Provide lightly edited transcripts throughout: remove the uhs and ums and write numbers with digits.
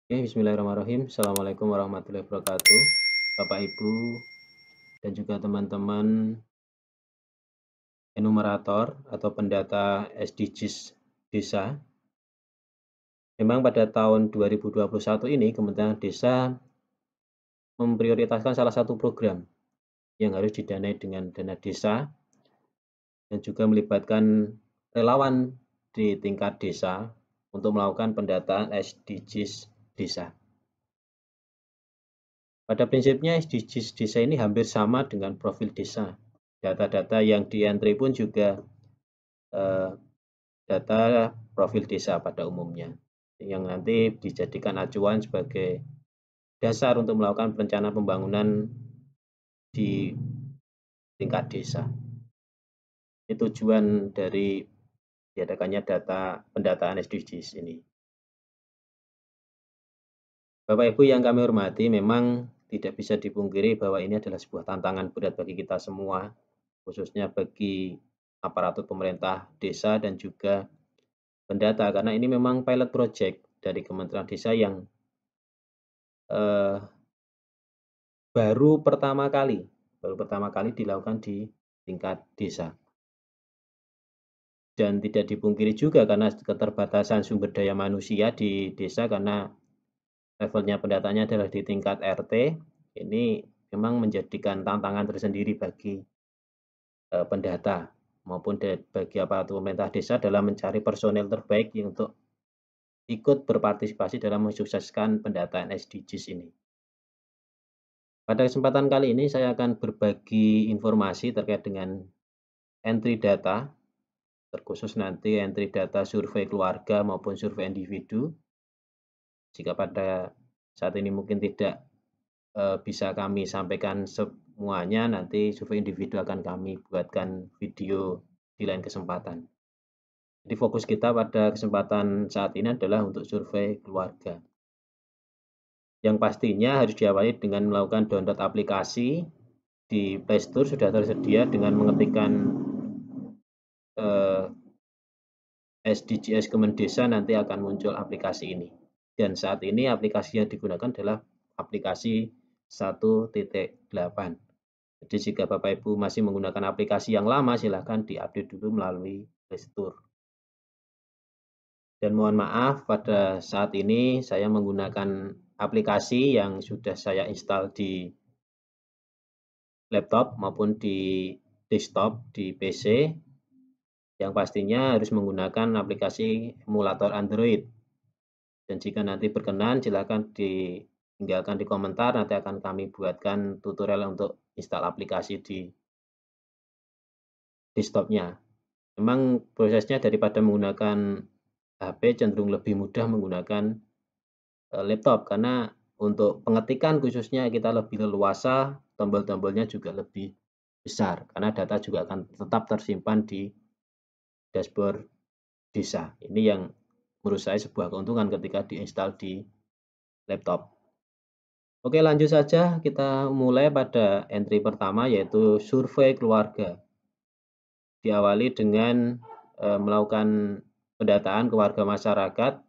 Oke, bismillahirrahmanirrahim. Assalamualaikum warahmatullahi wabarakatuh. Bapak, Ibu, dan juga teman-teman enumerator atau pendata SDGs Desa. Memang pada tahun 2021 ini Kementerian Desa memprioritaskan salah satu program yang harus didanai dengan dana desa dan juga melibatkan relawan di tingkat desa untuk melakukan pendataan SDGs Desa. Pada prinsipnya SDGs Desa ini hampir sama dengan profil desa. Data-data yang di-entry pun juga data profil desa pada umumnya, yang nanti dijadikan acuan sebagai dasar untuk melakukan perencanaan pembangunan di tingkat desa. Ini tujuan dari diadakannya data pendataan SDGs ini. Bapak Ibu yang kami hormati, memang tidak bisa dipungkiri bahwa ini adalah sebuah tantangan berat bagi kita semua, khususnya bagi aparatur pemerintah desa dan juga pendata, karena ini memang pilot project dari Kementerian Desa yang baru pertama kali dilakukan di tingkat desa. Dan tidak dipungkiri juga karena keterbatasan sumber daya manusia di desa, karena levelnya pendataannya adalah di tingkat RT, ini memang menjadikan tantangan tersendiri bagi pendata maupun bagi aparatur pemerintah desa dalam mencari personel terbaik untuk ikut berpartisipasi dalam mensukseskan pendataan SDGs ini. Pada kesempatan kali ini saya akan berbagi informasi terkait dengan entry data, terkhusus nanti entry data survei keluarga maupun survei individu. Jika pada saat ini mungkin tidak bisa kami sampaikan semuanya, nanti survei individu akan kami buatkan video di lain kesempatan. Jadi fokus kita pada kesempatan saat ini adalah untuk survei keluarga. Yang pastinya harus diawali dengan melakukan download aplikasi di Play Store, sudah tersedia dengan mengetikkan SDGs Kemendesa, nanti akan muncul aplikasi ini. Dan saat ini aplikasi yang digunakan adalah aplikasi 1.8. Jadi jika Bapak Ibu masih menggunakan aplikasi yang lama, silahkan diupdate dulu melalui Play Store. Dan mohon maaf, pada saat ini saya menggunakan aplikasi yang sudah saya install di laptop maupun di desktop di PC, yang pastinya harus menggunakan aplikasi emulator Android. Dan jika nanti berkenan, silakan ditinggalkan di komentar, nanti akan kami buatkan tutorial untuk install aplikasi di desktopnya. Memang prosesnya daripada menggunakan HP cenderung lebih mudah menggunakan laptop, karena untuk pengetikan khususnya kita lebih leluasa, tombol-tombolnya juga lebih besar, karena data juga akan tetap tersimpan di dashboard desa. Ini yang menurut saya sebuah keuntungan ketika diinstal di laptop. Oke, lanjut saja, kita mulai pada entry pertama, yaitu survei keluarga. Diawali dengan melakukan pendataan ke warga masyarakat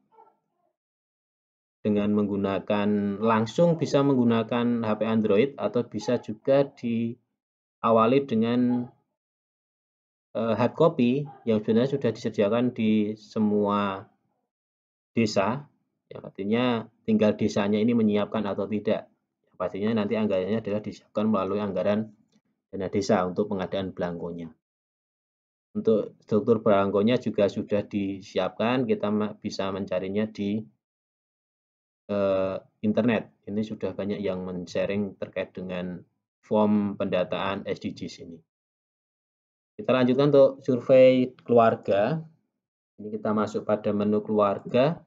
dengan menggunakan langsung, bisa menggunakan HP Android atau bisa juga diawali dengan hard copy yang sebenarnya sudah disediakan di semua desa, yang artinya tinggal desanya ini menyiapkan atau tidak. Pastinya nanti anggarannya adalah disiapkan melalui anggaran dana desa untuk pengadaan belangkonya. Untuk struktur belangkonya juga sudah disiapkan, kita bisa mencarinya di internet. Ini sudah banyak yang men-sharing terkait dengan form pendataan SDGs ini. Kita lanjutkan untuk survei keluarga. Ini kita masuk pada menu keluarga.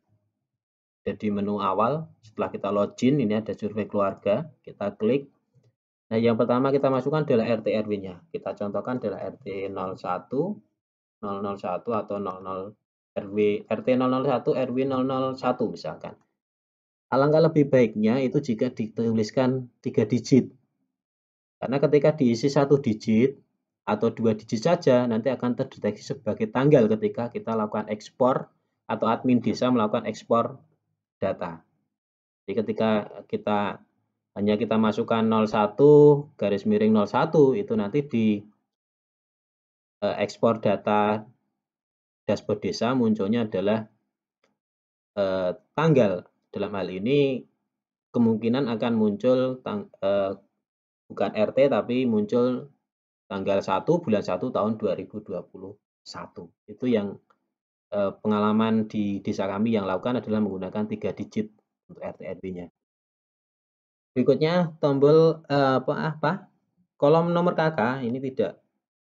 Jadi menu awal, setelah kita login, ini ada survei keluarga, kita klik. Nah, yang pertama kita masukkan adalah RT RW-nya. Kita contohkan adalah RT 01, 001 atau 00 RW, RT 001, RW 001 misalkan. Alangkah lebih baiknya itu jika dituliskan 3 digit. Karena ketika diisi 1 digit atau 2 digit saja, nanti akan terdeteksi sebagai tanggal ketika kita lakukan ekspor atau admin desa melakukan ekspor data. Jadi ketika kita masukkan 01 garis miring 01 itu nanti di ekspor data dashboard desa munculnya adalah tanggal. Dalam hal ini kemungkinan akan muncul bukan RT tapi muncul tanggal 1 bulan 1 tahun 2021. Itu yang pengalaman di desa kami yang lakukan adalah menggunakan 3 digit untuk RT RW-nya. Berikutnya tombol kolom nomor KK ini tidak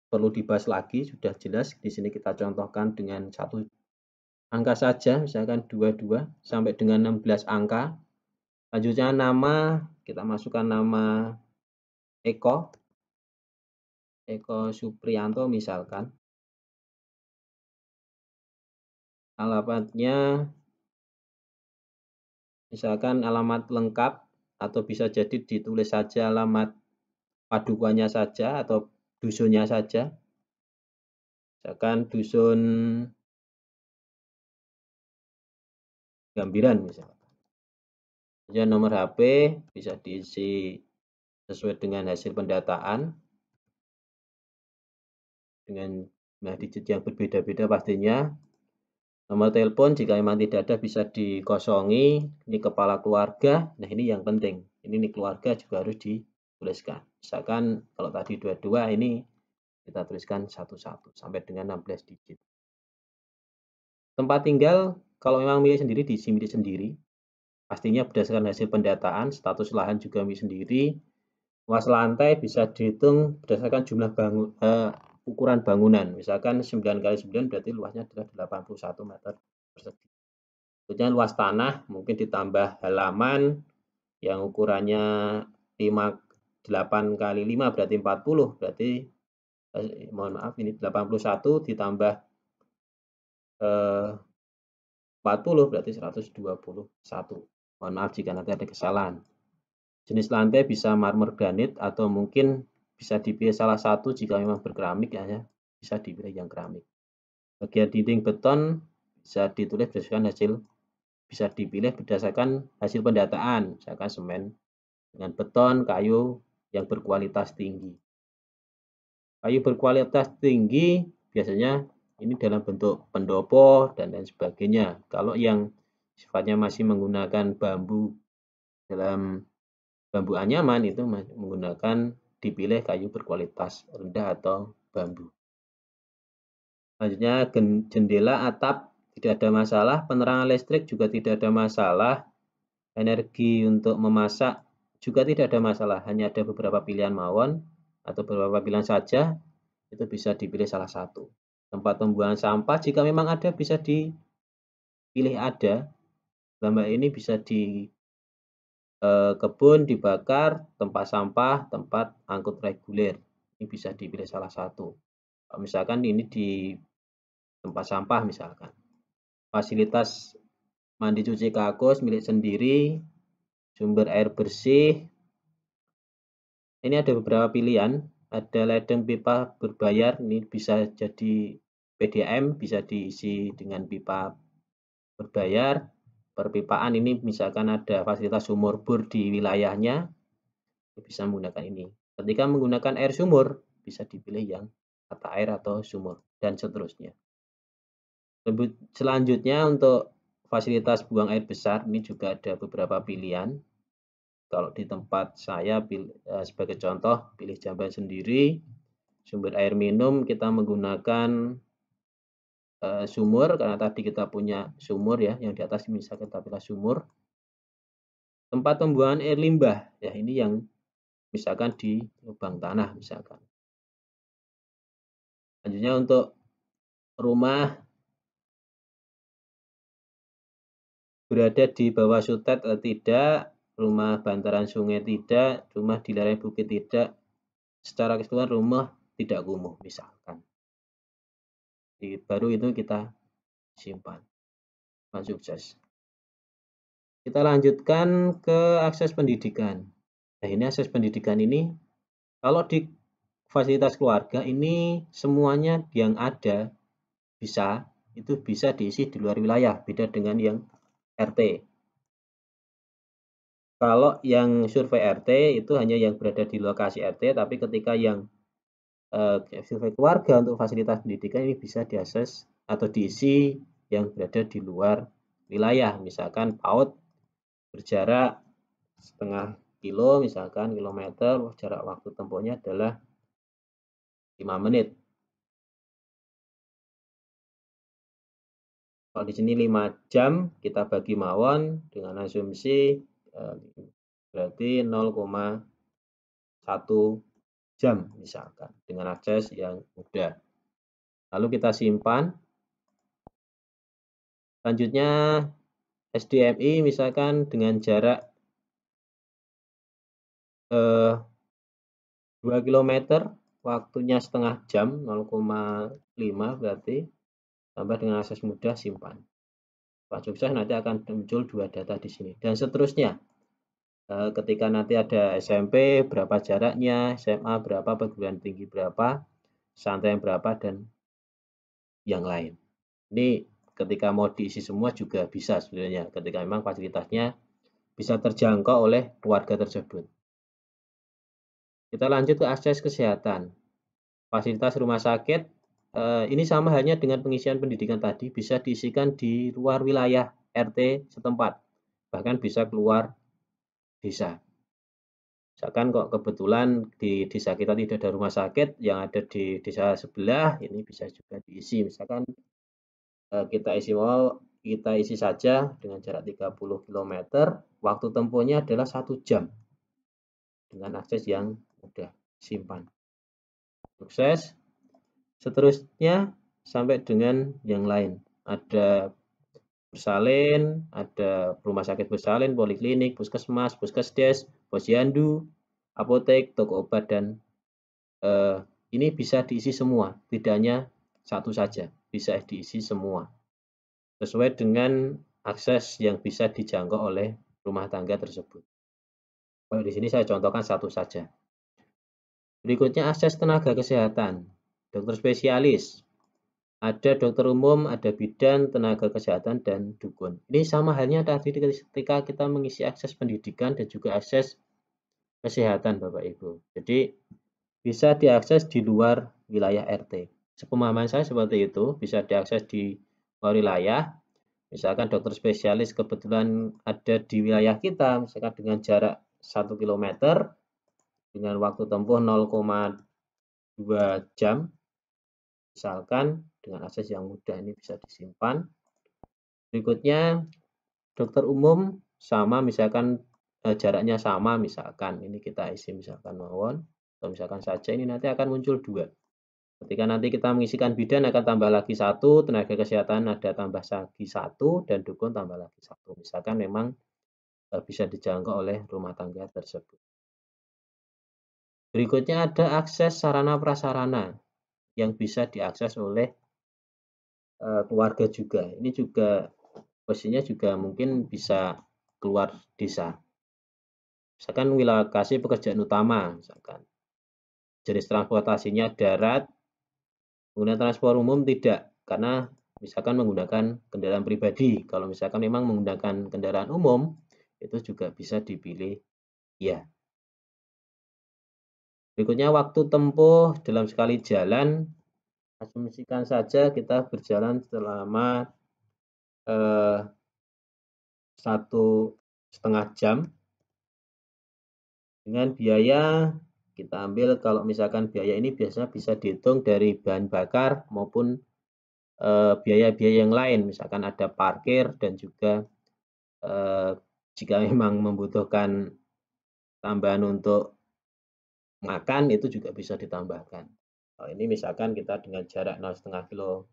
perlu dibahas lagi, sudah jelas. Di sini kita contohkan dengan satu angka saja, misalkan 22 sampai dengan 16 angka. Selanjutnya nama, kita masukkan nama Eko Supriyanto misalkan. Alamatnya misalkan alamat lengkap atau bisa jadi ditulis saja alamat padukannya saja atau dusunnya saja. Misalkan dusun Gambiran misalkan. Kemudian nomor HP bisa diisi sesuai dengan hasil pendataan dengan digit yang berbeda-beda pastinya. Nomor telepon jika memang tidak ada bisa dikosongi. Ini kepala keluarga. Nah, ini yang penting. Ini keluarga juga harus dituliskan. Misalkan kalau tadi 22 ini kita tuliskan 11 sampai dengan 16 digit. Tempat tinggal kalau memang milik sendiri diisi milik sendiri. Pastinya berdasarkan hasil pendataan, status lahan juga milik sendiri. Luas lantai bisa dihitung berdasarkan jumlah ukuran bangunan. Misalkan 9 kali 9 berarti luasnya adalah 81 meter persegi. Kemudian luas tanah mungkin ditambah halaman yang ukurannya 8 kali 5 berarti 40. Berarti mohon maaf ini 81 ditambah 40 berarti 121. Mohon maaf jika nanti ada kesalahan. Jenis lantai bisa marmer granit atau mungkin bisa dipilih salah satu jika memang berkeramik ya, bisa dipilih yang keramik. Bagian dinding beton bisa ditulis bisa dipilih berdasarkan hasil pendataan, misalkan semen dengan beton, kayu yang berkualitas tinggi. Kayu berkualitas tinggi biasanya ini dalam bentuk pendopo dan lain sebagainya. Kalau yang sifatnya masih menggunakan bambu dalam bambu anyaman itu menggunakan dipilih kayu berkualitas rendah atau bambu. Selanjutnya jendela atap tidak ada masalah, penerangan listrik juga tidak ada masalah, energi untuk memasak juga tidak ada masalah, hanya ada beberapa pilihan mawon atau beberapa pilihan saja, itu bisa dipilih salah satu. Tempat pembuangan sampah jika memang ada bisa dipilih ada, gambar ini bisa di kebun dibakar, tempat sampah, tempat angkut reguler. Ini bisa dipilih salah satu. Misalkan ini di tempat sampah misalkan. Fasilitas mandi cuci kakus milik sendiri, sumber air bersih. Ini ada beberapa pilihan. Ada ledeng pipa berbayar, ini bisa jadi PDAM, bisa diisi dengan pipa berbayar. Perpipaan ini misalkan ada fasilitas sumur bor di wilayahnya, bisa menggunakan ini. Ketika menggunakan air sumur, bisa dipilih yang mata air atau sumur, dan seterusnya. Selanjutnya untuk fasilitas buang air besar, ini juga ada beberapa pilihan. Kalau di tempat saya, sebagai contoh, pilih jamban sendiri. Sumber air minum kita menggunakan sumur, karena tadi kita punya sumur ya, yang di atas misalkan kita pilih sumur. Tempat pembuangan air limbah, ya ini yang misalkan di lubang tanah misalkan. Selanjutnya untuk rumah berada di bawah sutet atau tidak, rumah bantaran sungai tidak, rumah di lereng bukit tidak, secara keseluruhan rumah tidak kumuh misalkan. Jadi baru itu kita simpan. Sukses. Kita lanjutkan ke akses pendidikan. Nah, ini akses pendidikan ini kalau di fasilitas keluarga ini semuanya yang ada itu bisa diisi di luar wilayah, beda dengan yang RT. Kalau yang survei RT itu hanya yang berada di lokasi RT, tapi ketika yang survei keluarga untuk fasilitas pendidikan ini bisa diakses atau diisi yang berada di luar wilayah, misalkan PAUD berjarak setengah kilo, misalkan kilometer, jarak waktu tempuhnya adalah 5 menit. Kalau di sini 5 jam, kita bagi mawon dengan asumsi berarti 0,1 jam misalkan dengan akses yang mudah. Lalu kita simpan. Selanjutnya SDMI misalkan dengan jarak 2 km, waktunya setengah jam, 0,5 berarti, tambah dengan akses mudah, simpan. Pak sukses nanti akan muncul 2 data di sini. Dan seterusnya, ketika nanti ada SMP berapa jaraknya, SMA berapa, perguruan tinggi berapa, pesantren berapa, dan yang lain. Ini ketika mau diisi semua juga bisa sebenarnya, ketika memang fasilitasnya bisa terjangkau oleh keluarga tersebut. Kita lanjut ke akses kesehatan. Fasilitas rumah sakit, ini sama halnya dengan pengisian pendidikan tadi, bisa diisikan di luar wilayah RT setempat, bahkan bisa keluar desa. Misalkan kok kebetulan di desa kita tidak ada rumah sakit, yang ada di desa sebelah, ini bisa juga diisi. Misalkan kita isi saja dengan jarak 30 km, waktu tempuhnya adalah 1 jam dengan akses yang mudah. Simpan. Sukses. Seterusnya sampai dengan yang lain. Ada bersalin, ada rumah sakit bersalin, poliklinik, puskesmas, puskesdes, posyandu, apotek, toko obat, dan ini bisa diisi semua, tidak hanya satu saja, bisa diisi semua sesuai dengan akses yang bisa dijangkau oleh rumah tangga tersebut. Kalau di sini saya contohkan satu saja. Berikutnya akses tenaga kesehatan, dokter spesialis, ada dokter umum, ada bidan, tenaga kesehatan, dan dukun. Ini sama halnya tadi ketika kita mengisi akses pendidikan dan juga akses kesehatan, Bapak Ibu. Jadi bisa diakses di luar wilayah RT. Sepemahaman saya seperti itu, bisa diakses di luar wilayah. Misalkan dokter spesialis kebetulan ada di wilayah kita, misalkan dengan jarak 1 km, dengan waktu tempuh 0,2 jam, misalkan dengan akses yang mudah ini bisa disimpan. Berikutnya dokter umum sama, misalkan jaraknya sama, misalkan ini kita isi misalkan mawon, atau misalkan saja ini nanti akan muncul 2. Ketika nanti kita mengisikan bidan akan tambah lagi 1, tenaga kesehatan ada tambah lagi 1, dan dukun tambah lagi 1. Misalkan memang bisa dijangkau oleh rumah tangga tersebut. Berikutnya ada akses sarana prasarana yang bisa diakses oleh keluarga juga. Ini juga posisinya juga mungkin bisa keluar desa. Misalkan lokasi pekerjaan utama, misalkan jenis transportasinya darat, menggunakan transport umum tidak, karena misalkan menggunakan kendaraan pribadi. Kalau misalkan memang menggunakan kendaraan umum, itu juga bisa dipilih ya. Berikutnya waktu tempuh dalam sekali jalan, asumsikan saja kita berjalan selama 1,5 jam dengan biaya, kita ambil kalau misalkan biaya ini biasanya bisa dihitung dari bahan bakar maupun biaya-biaya yang lain, misalkan ada parkir dan juga jika memang membutuhkan tambahan untuk makan itu juga bisa ditambahkan. Ini misalkan kita dengan jarak 0,5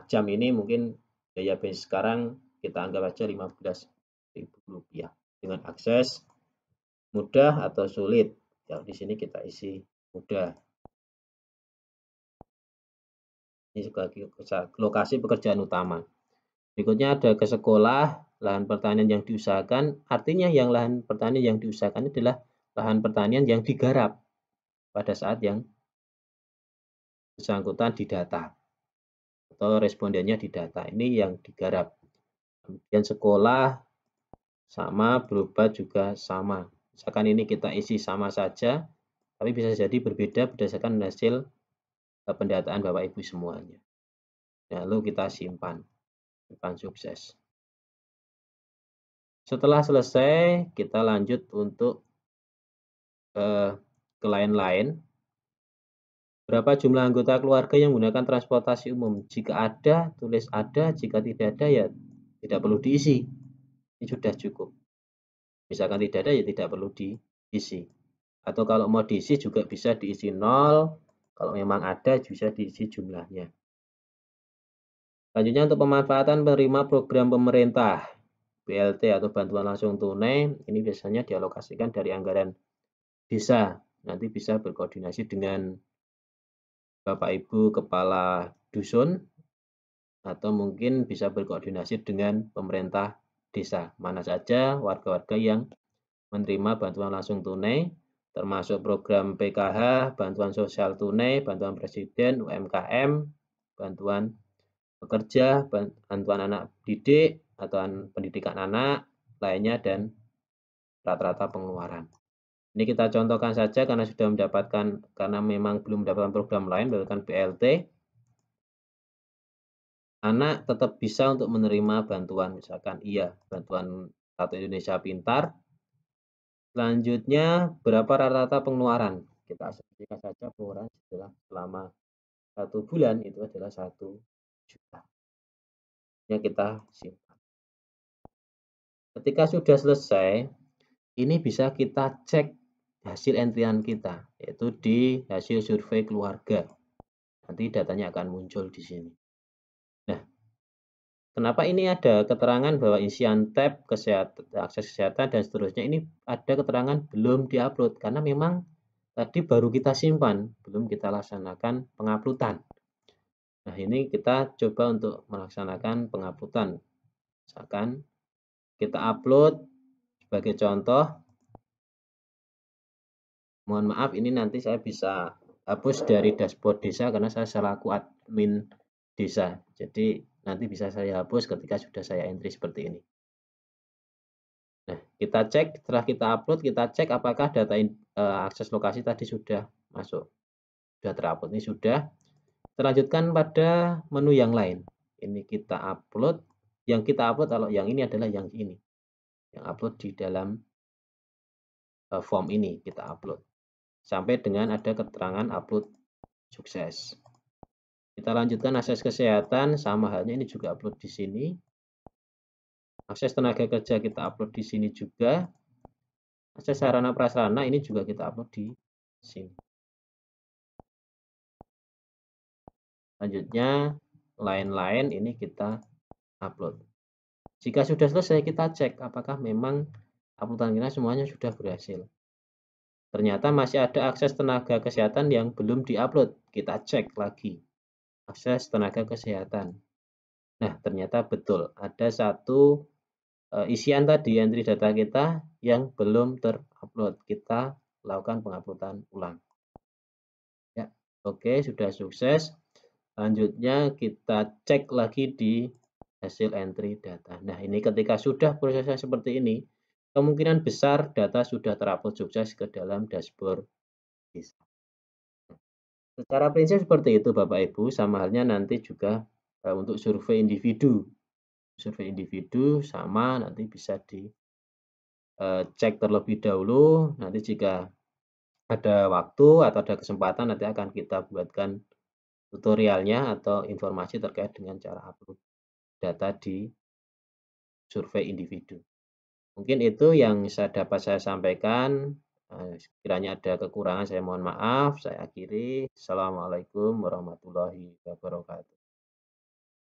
jam ini mungkin biaya bensin sekarang kita anggap aja Rp15.000 dengan akses mudah atau sulit. Ya, di sini kita isi mudah. Ini sebagai lokasi pekerjaan utama. Berikutnya ada ke sekolah, lahan pertanian yang diusahakan. Artinya yang lahan pertanian yang diusahakan adalah lahan pertanian yang digarap pada saat yang bersangkutan didata atau respondennya didata. Ini yang digarap. Kemudian sekolah, sama, berubah juga sama. Misalkan ini kita isi sama saja, tapi bisa jadi berbeda berdasarkan hasil pendataan Bapak Ibu semuanya. Lalu kita simpan sukses. Setelah selesai, kita lanjut untuk ke lain-lain. Berapa jumlah anggota keluarga yang menggunakan transportasi umum? Jika ada, tulis ada. Jika tidak ada, ya tidak perlu diisi. Ini sudah cukup. Misalkan tidak ada, ya tidak perlu diisi. Atau kalau mau diisi juga bisa diisi 0. Kalau memang ada, bisa diisi jumlahnya. Selanjutnya untuk pemanfaatan penerima program pemerintah, BLT atau bantuan langsung tunai, ini biasanya dialokasikan dari anggaran desa. Nanti bisa berkoordinasi dengan Bapak Ibu Kepala Dusun, atau mungkin bisa berkoordinasi dengan pemerintah desa. Mana saja warga-warga yang menerima bantuan langsung tunai, termasuk program PKH, bantuan sosial tunai, bantuan presiden, UMKM, bantuan pekerja, bantuan anak didik, atau pendidikan anak, lainnya, dan rata-rata pengeluaran. Ini kita contohkan saja karena sudah mendapatkan, karena memang belum mendapatkan program lain, mendapatkan BLT, anak tetap bisa untuk menerima bantuan, misalkan bantuan Kartu Indonesia Pintar. Selanjutnya, berapa rata-rata pengeluaran? Kita asumsikan saja pengeluaran selama 1 bulan itu adalah 1 juta. Yang kita simpan. Ketika sudah selesai, ini bisa kita cek hasil entrian kita, yaitu di hasil survei keluarga. Nanti datanya akan muncul di sini. Nah, kenapa ini ada keterangan bahwa isian tab kesehatan, akses kesehatan dan seterusnya ini ada keterangan belum diupload karena memang tadi baru kita simpan, belum kita laksanakan penguploadan. Nah, ini kita coba untuk melaksanakan penguploadan. Misalkan kita upload sebagai contoh. Mohon maaf, ini nanti saya bisa hapus dari dashboard desa karena saya selaku admin desa. Jadi nanti bisa saya hapus ketika sudah saya entry seperti ini. Nah, kita cek, setelah kita upload, kita cek apakah data akses lokasi tadi sudah masuk. Sudah terupload, ini sudah. Terlanjutkan pada menu yang lain. Ini kita upload, yang kita upload kalau yang ini adalah yang ini. Yang upload di dalam form ini kita upload. Sampai dengan ada keterangan upload sukses. Kita lanjutkan akses kesehatan, sama halnya ini juga upload di sini. Akses tenaga kerja kita upload di sini juga. Akses sarana prasarana ini juga kita upload di sini. Selanjutnya lain-lain ini kita upload. Jika sudah selesai kita cek apakah memang uploadan kita semuanya sudah berhasil. Ternyata masih ada akses tenaga kesehatan yang belum diupload. Kita cek lagi akses tenaga kesehatan. Nah, ternyata betul ada satu isian tadi entry data kita yang belum terupload. Kita lakukan penguploadan ulang. Ya, oke, sudah sukses. Selanjutnya kita cek lagi di hasil entry data. Nah, ini ketika sudah prosesnya seperti ini, kemungkinan besar data sudah terupload sukses ke dalam dashboard desa. Secara prinsip seperti itu Bapak Ibu, sama halnya nanti juga untuk survei individu. Survei individu sama nanti bisa dicek terlebih dahulu, nanti jika ada waktu atau ada kesempatan nanti akan kita buatkan tutorialnya atau informasi terkait dengan cara upload data di survei individu. Mungkin itu yang dapat saya sampaikan. Sekiranya ada kekurangan saya mohon maaf. Saya akhiri. Assalamualaikum warahmatullahi wabarakatuh.